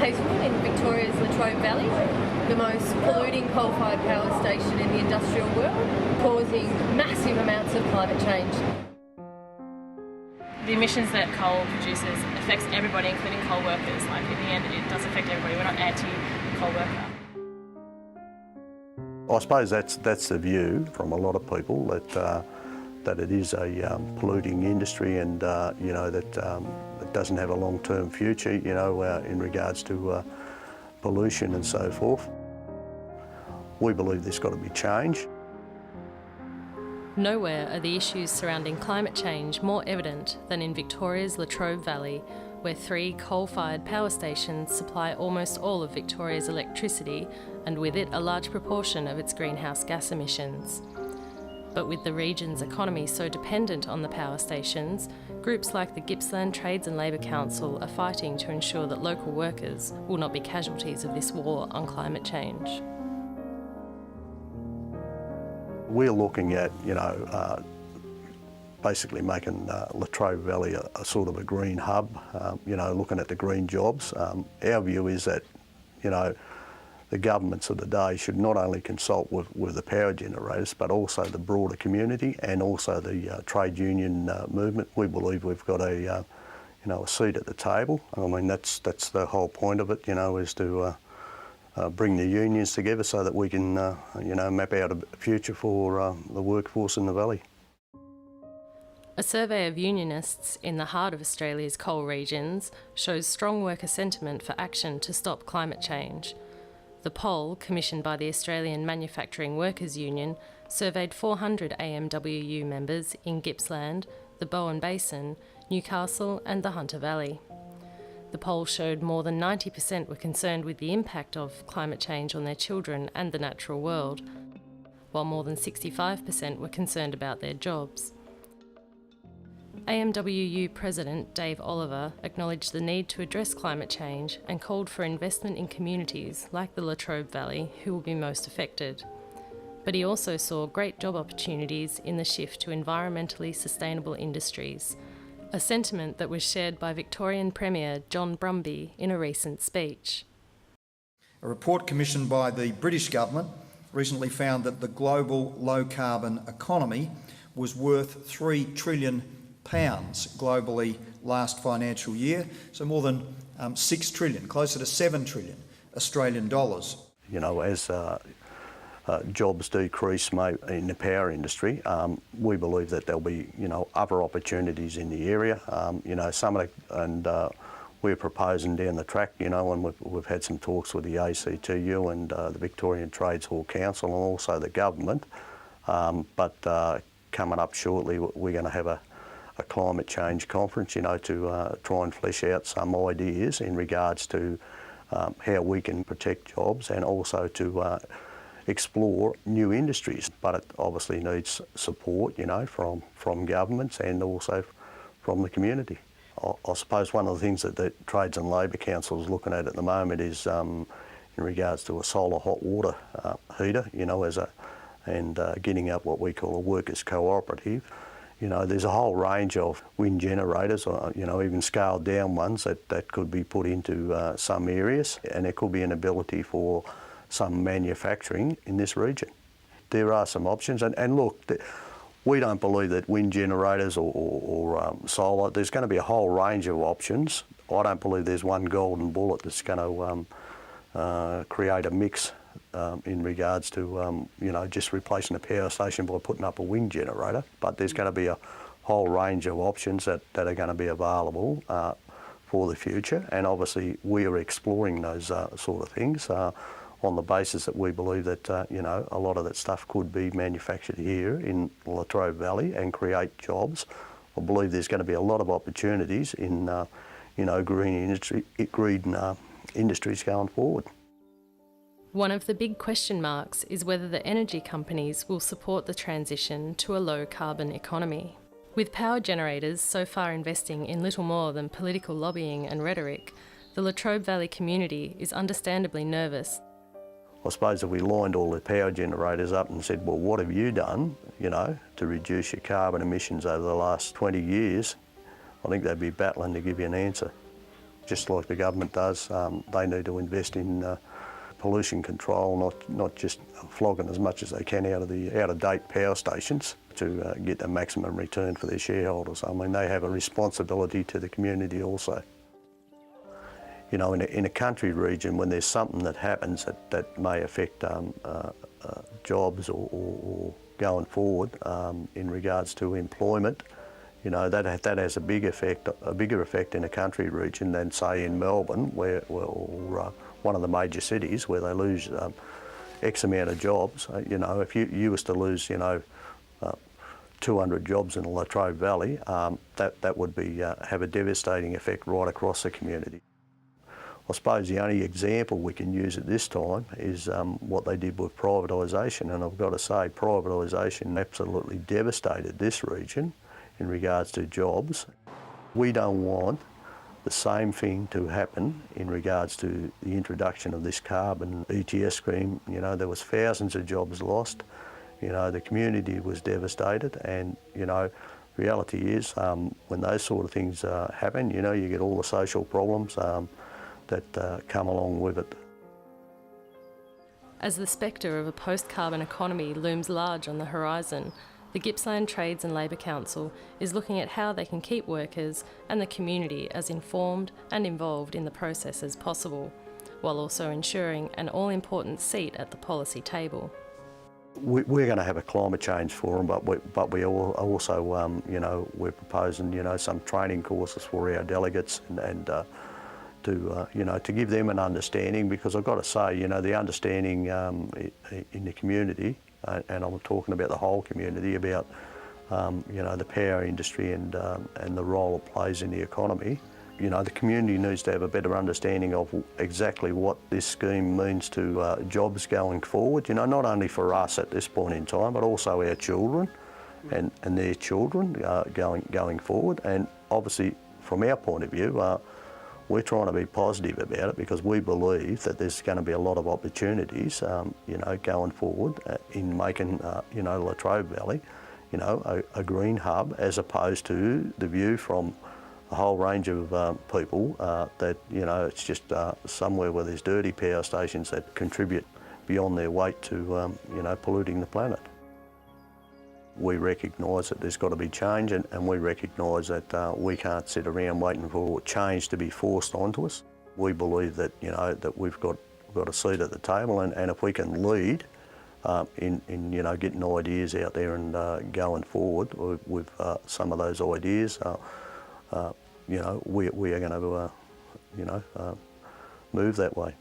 Hazelwood in Victoria's Latrobe Valley, the most polluting coal-fired power station in the industrial world, causing massive amounts of climate change. The emissions that coal produces affects everybody, including coal workers. Like, in the end, it does affect everybody. We're not anti-coal worker. I suppose that's the view from a lot of people, that it is a polluting industry, and you know, that it doesn't have a long-term future, you know, in regards to pollution and so forth. We believe there's got to be change. Nowhere are the issues surrounding climate change more evident than in Victoria's Latrobe Valley, where 3 coal-fired power stations supply almost all of Victoria's electricity, and with it a large proportion of its greenhouse gas emissions. But with the region's economy so dependent on the power stations, groups like the Gippsland Trades and Labour Council are fighting to ensure that local workers will not be casualties of this war on climate change. We're looking at, you know, basically making Latrobe Valley a sort of a green hub, you know, looking at the green jobs. Our view is that, you know, the governments of the day should not only consult with the power generators, but also the broader community and also the trade union movement. We believe we've got a, you know, a seat at the table. I mean, that's the whole point of it, you know, is to bring the unions together so that we can, you know, map out a future for the workforce in the valley. A survey of unionists in the heart of Australia's coal regions shows strong worker sentiment for action to stop climate change. The poll, commissioned by the Australian Manufacturing Workers Union, surveyed 400 AMWU members in Gippsland, the Bowen Basin, Newcastle and the Hunter Valley. The poll showed more than 90% were concerned with the impact of climate change on their children and the natural world, while more than 65% were concerned about their jobs. AMWU President Dave Oliver acknowledged the need to address climate change and called for investment in communities like the Latrobe Valley who will be most affected. But he also saw great job opportunities in the shift to environmentally sustainable industries, a sentiment that was shared by Victorian Premier John Brumby in a recent speech. A report commissioned by the British government recently found that the global low-carbon economy was worth £3 trillion globally last financial year, so more than 6 trillion, closer to 7 trillion Australian dollars. You know, as jobs decrease in the power industry, we believe that there'll be, you know, other opportunities in the area. You know, some of the, and we're proposing down the track, you know, and we've had some talks with the ACTU and the Victorian Trades Hall Council and also the government. But coming up shortly, we're going to have a climate change conference, you know, to try and flesh out some ideas in regards to how we can protect jobs and also to explore new industries. But it obviously needs support, you know, from governments and also from the community. I suppose one of the things that the Trades and Labour Council is looking at the moment is in regards to a solar hot water heater, you know, and getting up what we call a workers' cooperative. You know, there's a whole range of wind generators, or, you know, even scaled down ones that could be put into some areas, and there could be an ability for some manufacturing in this region. There are some options, and look, we don't believe that wind generators or solar, there's going to be a whole range of options. I don't believe there's one golden bullet that's going to create a mix in regards to, you know, just replacing a power station by putting up a wind generator. But there's going to be a whole range of options that are going to be available for the future. And obviously we are exploring those sort of things on the basis that we believe that, you know, a lot of that stuff could be manufactured here in Latrobe Valley and create jobs. I believe there's going to be a lot of opportunities in, you know, green industries going forward. One of the big question marks is whether the energy companies will support the transition to a low-carbon economy. With power generators so far investing in little more than political lobbying and rhetoric, the Latrobe Valley community is understandably nervous. I suppose if we lined all the power generators up and said, well, what have you done, you know, to reduce your carbon emissions over the last 20 years, I think they'd be battling to give you an answer. Just like the government does, they need to invest in pollution control, not just flogging as much as they can out of the out-of-date power stations to get the maximum return for their shareholders. I mean, they have a responsibility to the community also. You know, in a country region, when there's something that happens that may affect jobs or going forward in regards to employment, you know, that has a bigger effect in a country region than, say, in Melbourne, or one of the major cities where they lose X amount of jobs. You know, if you was to lose, you know, 200 jobs in the Latrobe Valley, that would be have a devastating effect right across the community. I suppose the only example we can use at this time is what they did with privatisation, and I've got to say privatisation absolutely devastated this region in regards to jobs. We don't want the same thing to happen in regards to the introduction of this carbon ETS scheme. You know, there was thousands of jobs lost. You know, the community was devastated, and, you know, reality is when those sort of things happen, you know, you get all the social problems that come along with it. As the spectre of a post-carbon economy looms large on the horizon, the Gippsland Trades and Labour Council is looking at how they can keep workers and the community as informed and involved in the process as possible, while also ensuring an all-important seat at the policy table. We're going to have a climate change forum, but we also, you know, we're proposing, you know, some training courses for our delegates and to, you know, to give them an understanding, because I've got to say, you know, the understanding in the community, and I'm talking about the whole community, about, you know, the power industry and the role it plays in the economy. You know, the community needs to have a better understanding of exactly what this scheme means to jobs going forward, you know, not only for us at this point in time, but also our children and their children going forward. And obviously, from our point of view, we're trying to be positive about it, because we believe that there's going to be a lot of opportunities, you know, going forward in making, you know, Latrobe Valley, you know, a green hub, as opposed to the view from a whole range of people that, you know, it's just somewhere where there's dirty power stations that contribute beyond their weight to, you know, polluting the planet. We recognise that there's got to be change, and we recognise that we can't sit around waiting for change to be forced onto us. We believe that, you know, that we've got a seat at the table, and if we can lead in you know, getting ideas out there and going forward with some of those ideas, you know, we are going to, you know, move that way.